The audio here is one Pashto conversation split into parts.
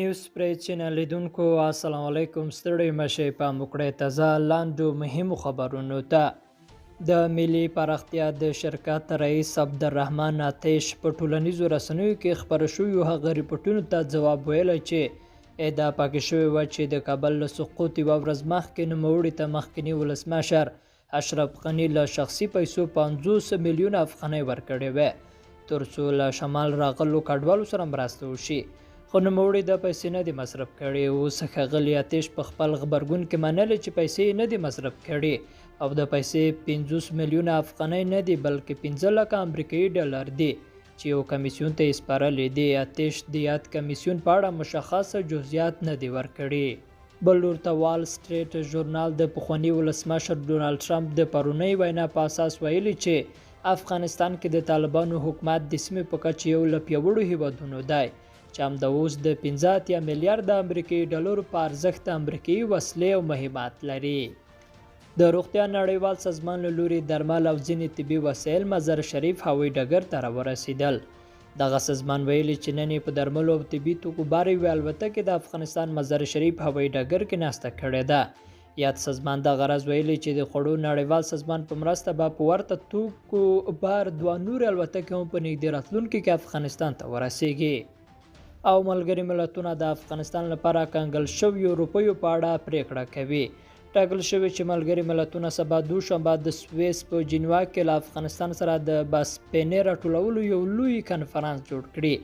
نیوز پری چینل لیدونکو السلام علیکم. ستړي مشئ پام وکړئ تازه لاندو مهمو خبرونو ته. د ملي پراختیا د شرکت رئیس عبدالرحمن آتش په ټولنیزو رسنیو کې خپاره شویو هغه ریپورټونو ته ځواب ویلی چې ادعا پاکې شوې وه چې د کابل له سقوط یوه ورځ مخکې نوموړي ته مخکني ولسمشر اشرف غني له شخصي پیسو 50 میلیونه افغانۍ ورکړې وې تر څو له شمال راغلو کډوالو سره مرسته وشي، خو نوموړي د پیسې نه دي مصرف کړي. اوس ښاغلي آتش په خپل غبرګون کې منلي چې پیسې یې نه دي مصرف کړي او د پیسې 50 میلیونه افغانۍ نه دي بلکې 15 لکه امریکایي ډالر دي چې یو کمیسیون ته یې سپارلي دي. آتش د یاد کمیسیون په اړه مشخصه جزئیات نه دي ورکړي. بل ورته وال سټریټ ژورنال د پخواني ولسمشر ډونالډ ټرمپ د پرونۍ وینا په اساس ویلي چې افغانستان کې د طالبانو حکومت د سیمې په کچه یو له پیاوړو هیوادونو دی چې همدا اوس د 15 میلیارډ امریکایي ډالرو په ارزښت امریکایي وسلې او مهمات لري. د روغتیا نړیوال سازمان له لوري درمل او ځینې طبي وسایل مزار شریف هوایي ډګر ته راورسېدل. دغه سازمان ویلي چې نن په درملو او طبي توکو بار یوې الوتکې د افغانستان مزار شریف هوایي ډګر کې ناسته کړې ده. یاد سازمان دغه راز ویلي چې د خوړو نړیوال سازمان په مرسته به په ورته توکو بار 2 نورې الوتکې هم په نږدې راتلونکي کې افغانستان ته ورسیږي. او ملګري ملتونه د افغانستان لپاره کنګل شویو روپیو په اړه پریکړه کوي. ټاکل شوی چې ملګري ملتونه سبا دوشنبه د سویس په جنیوا کې له افغانستان سره د باسپینې راټولولو یو لوی کنفرانس جوړ کړي.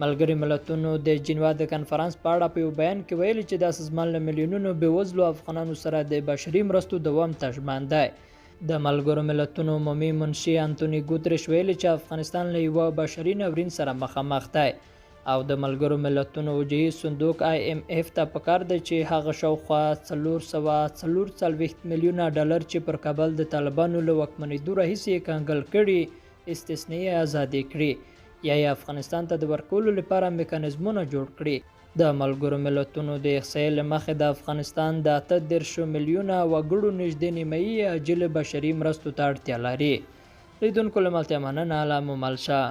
ملګري ملتونو د جنیوا د کنفرانس په اړه په یو بیان کې ویلي چې دا سازمان له میلیونونو بېوزلو افغانانو سره د بشري مرستو دوام ته ژمن دی. د ملګرو ملتونو عمومي منشي انتوني ګوتریش ویلي چې افغانستان له یوه بشري ناورین سره مخامخ دی او د ملګرو ملتونو وجهي صندوق IMF ته پکار دی چې هغه شاوخوا 444 میلیونه ډالر چې پر کابل د طالبانو له واکمنېدو راهیسې کنګل کړي استثنایي ازادي کړي یا یې افغانستان ته د ورکولو لپاره میکانیزمونه جوړ کړي. د ملګرو ملتونو د احصایې له مخې د افغانستان د 38 میلیونه وګړو نږدې نیمایي عاجل بشري مرستو ته اړتیا لري. لیدونکو له ملتیا مننه. لا مو مل شه.